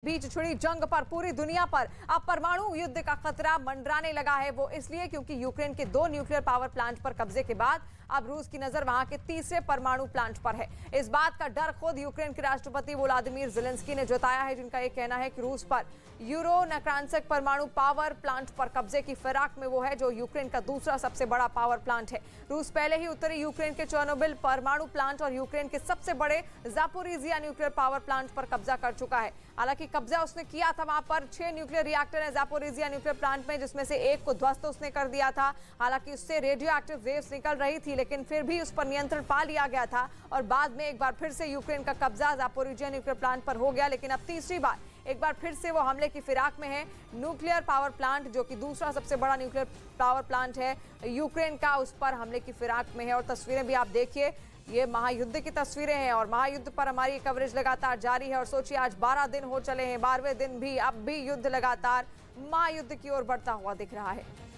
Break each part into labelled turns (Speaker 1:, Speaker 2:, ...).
Speaker 1: बीच छिड़ी जंग पर पूरी दुनिया पर अब परमाणु युद्ध का खतरा मंडराने लगा है। वो इसलिए क्योंकि यूक्रेन के 2 न्यूक्लियर पावर प्लांट पर कब्जे के बाद अब रूस की नजर वहां के तीसरे परमाणु प्लांट पर है। इस बात का डर खुद यूक्रेन के राष्ट्रपति वोलोदिमीर ज़ेलेंस्की ने जताया है, जिनका यह कहना है कि रूस पर यूरोनक्रांस्क परमाणु पावर प्लांट पर कब्जे की फिराक में वो है, जो यूक्रेन का दूसरा सबसे बड़ा पावर प्लांट है। रूस पहले ही उत्तरी यूक्रेन के चेर्नोबिल परमाणु प्लांट और यूक्रेन के सबसे बड़े ज़ापोरिजिया न्यूक्लियर पावर प्लांट पर कब्जा कर चुका है। हालांकि कब्जा उसने किया था, वहां पर 6 न्यूक्लियर रिएक्टर है ज़ापोरिजिया न्यूक्लियर प्लांट में, जिसमें से एक को ध्वस्त उसने कर दिया था। हालांकि उससे रेडियो एक्टिव वेव्स निकल रही थी, लेकिन फिर भी उस पर नियंत्रण पा लिया गया था और बाद में एक बार फिर से यूक्रेन का कब्जा ज़ापोरिजिया न्यूक्लियर प्लांट पर हो गया। लेकिन अब तीसरी बार एक बार फिर से वो हमले की फिराक में है। न्यूक्लियर पावर प्लांट, जो कि दूसरा सबसे बड़ा न्यूक्लियर पावर प्लांट है यूक्रेन का, उस पर हमले की फिराक में है। और तस्वीरें भी आप देखिए, ये महायुद्ध की तस्वीरें हैं और महायुद्ध पर हमारी कवरेज लगातार जारी है। और सोचिए, आज 12 दिन हो चले हैं, 12वें दिन भी अब भी युद्ध लगातार महायुद्ध की ओर बढ़ता हुआ दिख रहा है।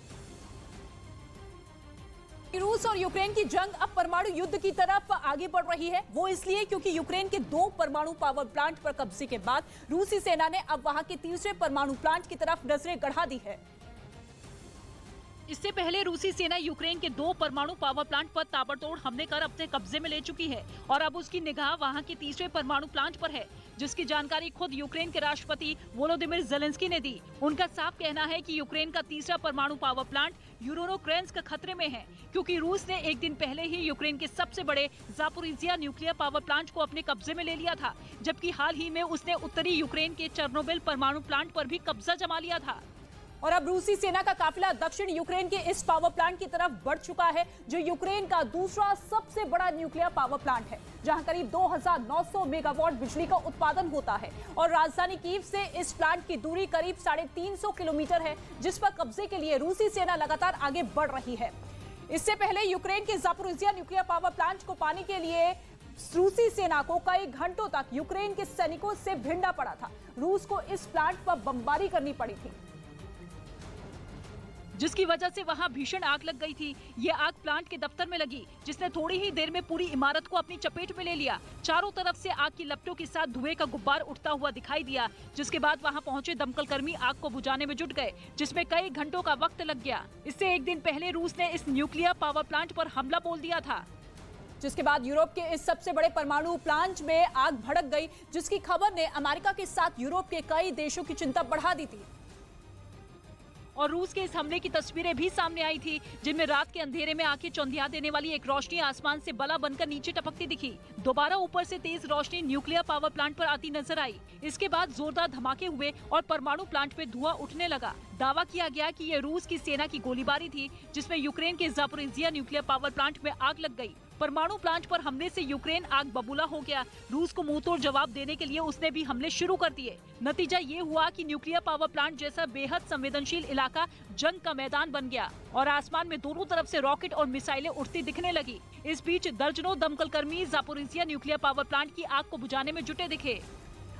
Speaker 2: रूस और यूक्रेन की जंग अब परमाणु युद्ध की तरफ आगे बढ़ रही है। वो इसलिए क्योंकि यूक्रेन के 2 परमाणु पावर प्लांट पर कब्जे के बाद रूसी सेना ने अब वहां के तीसरे परमाणु प्लांट की तरफ नजरें गड़ा दी है।
Speaker 3: इससे पहले रूसी सेना यूक्रेन के 2 परमाणु पावर प्लांट पर ताबड़तोड़ हमले कर अपने कब्जे में ले चुकी है और अब उसकी निगाह वहां के तीसरे परमाणु प्लांट पर है, जिसकी जानकारी खुद यूक्रेन के राष्ट्रपति वोलोदिमीर ज़ेलेंस्की ने दी। उनका साफ कहना है कि यूक्रेन का तीसरा परमाणु पावर प्लांट यूरोनक्रांस्क खतरे में है, क्योंकि रूस ने एक दिन पहले ही यूक्रेन के सबसे बड़े ज़ापोरिजिया न्यूक्लियर पावर प्लांट को अपने कब्जे में ले लिया था, जबकि हाल ही में उसने उत्तरी यूक्रेन के चेर्नोबिल परमाणु प्लांट पर भी कब्जा जमा लिया था।
Speaker 2: और अब रूसी सेना का काफिला दक्षिण यूक्रेन के इस पावर प्लांट की तरफ बढ़ चुका है, जो यूक्रेन का दूसरा सबसे बड़ा न्यूक्लियर पावर प्लांट है, जहां करीब 2900 मेगावाट बिजली का उत्पादन होता है। और राजधानी कीव से इस प्लांट की दूरी करीब 350 किलोमीटर है, जिस पर कब्जे के लिए रूसी सेना लगातार आगे बढ़ रही है। इससे पहले यूक्रेन के ज़ापोरिजिया न्यूक्लियर पावर प्लांट को पाने के लिए रूसी सेना को कई घंटों तक यूक्रेन के सैनिकों से भिड़ना पड़ा था। रूस को इस प्लांट पर बमबारी करनी पड़ी थी,
Speaker 3: जिसकी वजह से वहां भीषण आग लग गई थी। ये आग प्लांट के दफ्तर में लगी, जिसने थोड़ी ही देर में पूरी इमारत को अपनी चपेट में ले लिया। चारों तरफ से आग की लपटों के साथ धुएं का गुब्बार उठता हुआ दिखाई दिया, जिसके बाद वहां पहुंचे दमकल कर्मी आग को बुझाने में जुट गए, जिसमें कई घंटों का वक्त लग गया। इससे एक दिन पहले रूस ने इस न्यूक्लियर पावर प्लांट पर हमला बोल दिया था,
Speaker 2: जिसके बाद यूरोप के इस सबसे बड़े परमाणु प्लांट में आग भड़क गई, जिसकी खबर ने अमेरिका के साथ यूरोप के कई देशों की चिंता बढ़ा दी थी।
Speaker 3: और रूस के इस हमले की तस्वीरें भी सामने आई थी, जिनमें रात के अंधेरे में आंखें चौंधिया देने वाली एक रोशनी आसमान से बला बनकर नीचे टपकती दिखी। दोबारा ऊपर से तेज रोशनी न्यूक्लियर पावर प्लांट पर आती नजर आई। इसके बाद जोरदार धमाके हुए और परमाणु प्लांट पे धुआं उठने लगा। दावा किया गया कि ये रूस की सेना की गोलीबारी थी, जिसमें यूक्रेन के ज़ापोरिजिया न्यूक्लियर पावर प्लांट में आग लग गई। परमाणु प्लांट पर हमले से यूक्रेन आग बबूला हो गया। रूस को मुंहतोड़ जवाब देने के लिए उसने भी हमले शुरू कर दिए। नतीजा ये हुआ कि न्यूक्लियर पावर प्लांट जैसा बेहद संवेदनशील इलाका जंग का मैदान बन गया और आसमान में दोनों तरफ से रॉकेट और मिसाइलें उड़ती दिखने लगी। इस बीच दर्जनों दमकल कर्मी ज़ापोरिजिया न्यूक्लियर पावर प्लांट की आग को बुझाने में जुटे दिखे।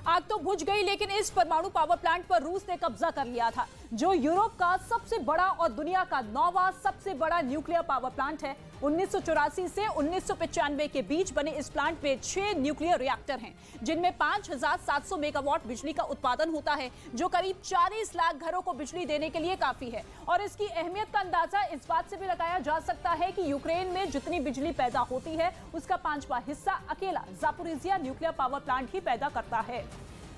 Speaker 2: आग तो बुझ गई, लेकिन इस परमाणु पावर प्लांट पर रूस ने कब्जा कर लिया था, जो यूरोप का सबसे बड़ा और दुनिया का 9वां सबसे बड़ा न्यूक्लियर पावर प्लांट है। 1984 से 1995 के बीच बने इस प्लांट में 6 न्यूक्लियर रिएक्टर हैं, जिनमें 5700 मेगावाट बिजली का उत्पादन होता है, जो करीब 40 लाख घरों को बिजली देने के लिए काफी है। और इसकी अहमियत का अंदाजा इस बात से भी लगाया जा सकता है कि यूक्रेन में जितनी बिजली पैदा होती है, उसका 5वां हिस्सा अकेला ज़ापोरिजिया न्यूक्लियर पावर प्लांट ही पैदा करता है।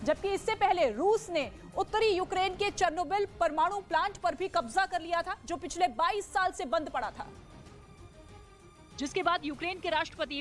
Speaker 2: जबकि इससे पहले रूस ने उत्तरी यूक्रेन के चेर्नोबिल परमाणु प्लांट पर भी कब्जा कर लिया था, जो पिछले 22 साल से बंद पड़ा था।
Speaker 3: जिसके बाद यूक्रेन के राष्ट्रपति